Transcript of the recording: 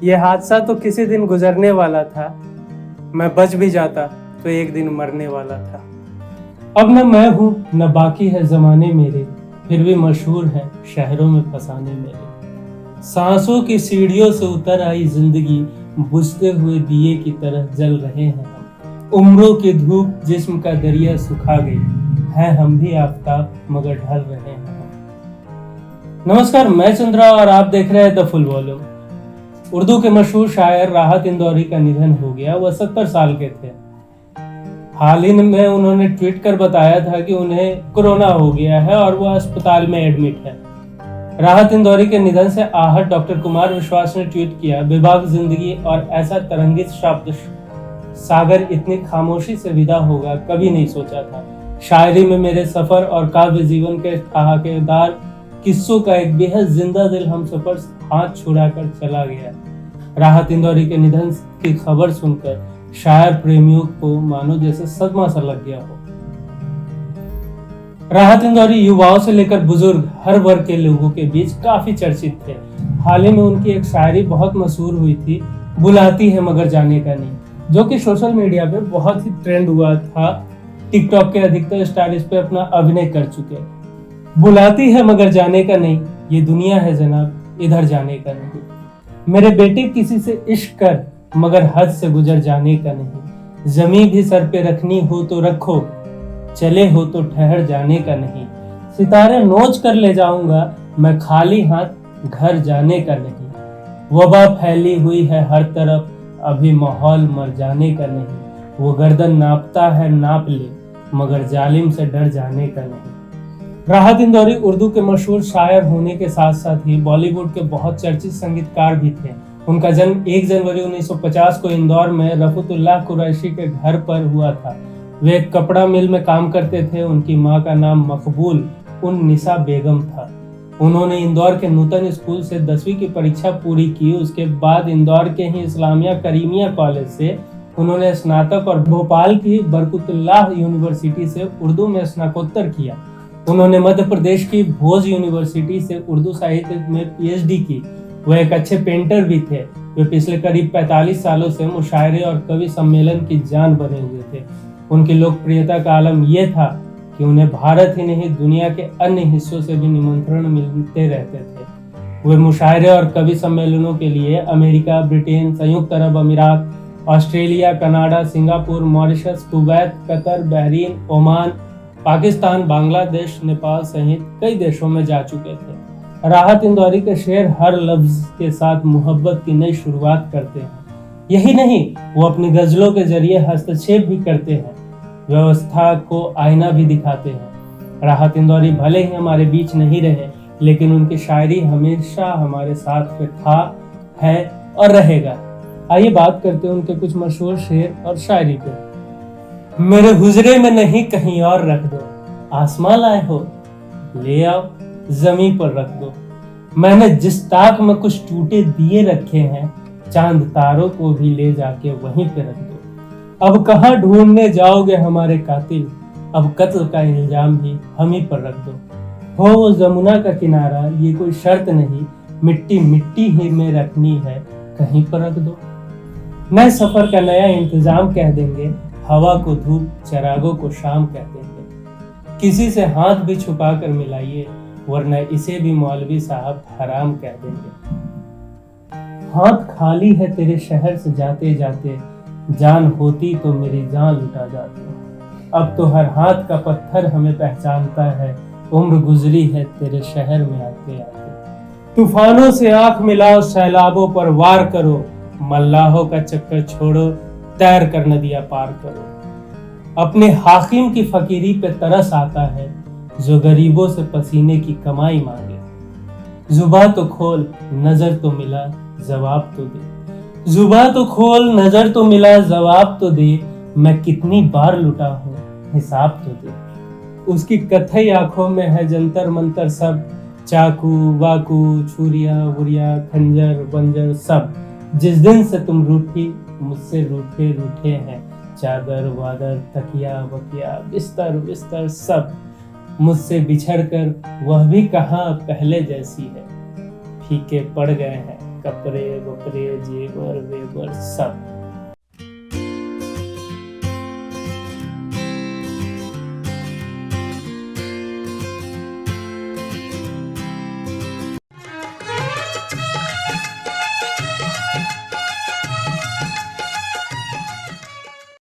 ये हादसा तो किसी दिन गुजरने वाला था, मैं बच भी जाता तो एक दिन मरने वाला था। अब न मैं हूँ न बाकी है जमाने मेरे, फिर भी मशहूर है शहरों में फसाने मेरे। सांसों की सीढ़ियों से उतर आई जिंदगी, बुझते हुए दिए की तरह जल रहे हैं हम। उम्रों की धूप जिस्म का दरिया सुखा गई है, हम भी आफताब मगर ढल रहे हैं हम। नमस्कार, मैं चंद्रा और आप देख रहे हैं द फुल वॉल्यूम। उर्दू के मशहूर शायर राहत इंदौरी का निधन हो गया। वह 70 साल के थे। हाल ही में उन्होंने ट्वीट कर बताया था कि उन्हें कोरोना हो गया है और वह अस्पताल में एडमिट है। राहत इंदौरी के निधन से आहत डॉक्टर कुमार विश्वास ने ट्वीट किया, बेबाक जिंदगी और ऐसा तरंगित शब्द सागर इतनी खामोशी से विदा होगा कभी नहीं सोचा था। शायरी में मेरे सफर और काव्य जीवन के ठहाकेदार किस्सों का एक बेहद जिंदा दिल हम सफर हाथ छुड़ाकर चला गया। राहत इंदौरी के निधन की खबर सुनकर शायर प्रेमियों को मानो जैसे सदमा सा लग गया हो। राहत इंदौरी युवाओं से लेकर बुजुर्ग हर वर्ग के लोगों के बीच काफी चर्चित थे। हाल ही में उनकी एक शायरी बहुत मशहूर हुई थी, बुलाती है मगर जाने का नहीं, जो कि सोशल मीडिया पे बहुत ही ट्रेंड हुआ था। टिकटॉक के अधिकतर स्टार इस पे अपना अभिनय कर चुके। बुलाती है मगर जाने का नहीं, ये दुनिया है जनाब, इधर जाने का नहीं। मेरे बेटे किसी से इश्क कर मगर हद से गुजर जाने का नहीं। जमीन भी सर पे रखनी हो तो रखो, चले हो तो ठहर जाने का नहीं। सितारे नोच कर ले जाऊंगा मैं, खाली हाथ घर जाने का नहीं। वबा फैली हुई है हर तरफ, अभी माहौल मर जाने का नहीं। वो गर्दन नापता है नाप ले, मगर जालिम से डर जाने का नहीं। राहत इंदौरी उर्दू के मशहूर शायर होने के साथ साथ ही बॉलीवुड के बहुत चर्चित संगीतकार भी थे। उनका जन्म 1 जनवरी 1950 को इंदौर में रफतुल्लाह कुरैशी के घर पर हुआ था। वे एक कपड़ा मिल में काम करते थे। उनकी मां का नाम मकबूल उन निसा बेगम था। उन्होंने इंदौर के नूतन स्कूल से 10वीं की परीक्षा पूरी की। उसके बाद इंदौर के ही इस्लामिया करीमिया कॉलेज से उन्होंने स्नातक और भोपाल की बरकतुल्लाह यूनिवर्सिटी से उर्दू में स्नातकोत्तर किया। उन्होंने मध्य प्रदेश की भोज यूनिवर्सिटी से उर्दू साहित्य में पीएचडी की। वह एक अच्छे पेंटर भी थे। वे पिछले करीब 45 सालों से मुशायरे और कवि सम्मेलन की जान बने हुए थे। उनकी लोकप्रियता का आलम यह था कि उन्हें भारत ही नहीं दुनिया के अन्य हिस्सों से भी निमंत्रण मिलते रहते थे। वे मुशायरे और कवि सम्मेलनों के लिए अमेरिका, ब्रिटेन, संयुक्त अरब अमीरात, Australia, Canada, Singapore, Mauritius, Kuwait, Qatar, Bahrain, Oman, Pakistan, Bangladesh, Nepal सहित कई देशों में जा चुके थे। राहत इंदौरी के शेर हर लफ्ज के साथ मोहब्बत की नई शुरुआत करते हैं। यही नहीं, वो अपनी गजलों के जरिए हस्तक्षेप भी करते हैं, व्यवस्था को आईना भी दिखाते हैं। राहत इंदौरी भले ही हमारे बीच नहीं रहे, लेकिन उनकी शायरी हमेशा हमारे साथ में था, है और रहेगा। आइए बात करते हैं उनके कुछ मशहूर शेर और शायरी पे। मेरे हुजरे में नहीं कहीं और रख दो, आसमां लाए हो ले आओ जमीन पर रख दो। मैंने जिस ताक में कुछ टूटे दिए रखे हैं, चांद तारों को भी ले जाके वहीं पे रख दो। अब कहाँ ढूंढने जाओगे हमारे कातिल, अब कत्ल का इल्जाम भी हम ही पर रख दो। हो वो जमुना का किनारा, ये कोई शर्त नहीं, मिट्टी मिट्टी ही में रखनी है, कहीं पर रख दो। नए सफर का नया इंतजाम कह देंगे, हवा को धूप, चरागों को शाम कह देंगे। किसी से हाथ भी छुपा कर मिलाइए, वरना इसे भी मौलवी साहब हराम कह देंगे। हाथ खाली है तेरे शहर से जाते जाते, जान होती तो मेरी जान लुटा जाती। अब तो हर हाथ का पत्थर हमें पहचानता है, उम्र गुजरी है तेरे शहर में आते आते। तूफानों से आंख मिलाओ, सैलाबों पर वार करो, मल्लाहों का चक्कर छोड़ो, तैर कर नदियां पार करो। अपने हाकिम की फकीरी पे तरस आता है, जो गरीबों से पसीने की कमाई मांगे। जुबा तो खोल नजर तो मिला जवाब तो दे, जुबा तो खोल नजर तो मिला जवाब तो दे। मैं कितनी बार लुटा हूँ हिसाब तो दे। उसकी कथई आंखों में है जंतर मंतर सब, चाकू वाकू छुरिया वुरिया खंजर बंजर सब। जिस दिन से तुम रूठी मुझसे रूठे रूठे हैं, चादर वादर तकिया वकिया बिस्तर बिस्तर सब। मुझसे बिछड़ कर वह भी कहाँ पहले जैसी है, फीके पड़ गए हैं कपड़े वपड़े जेवर वेवर सब।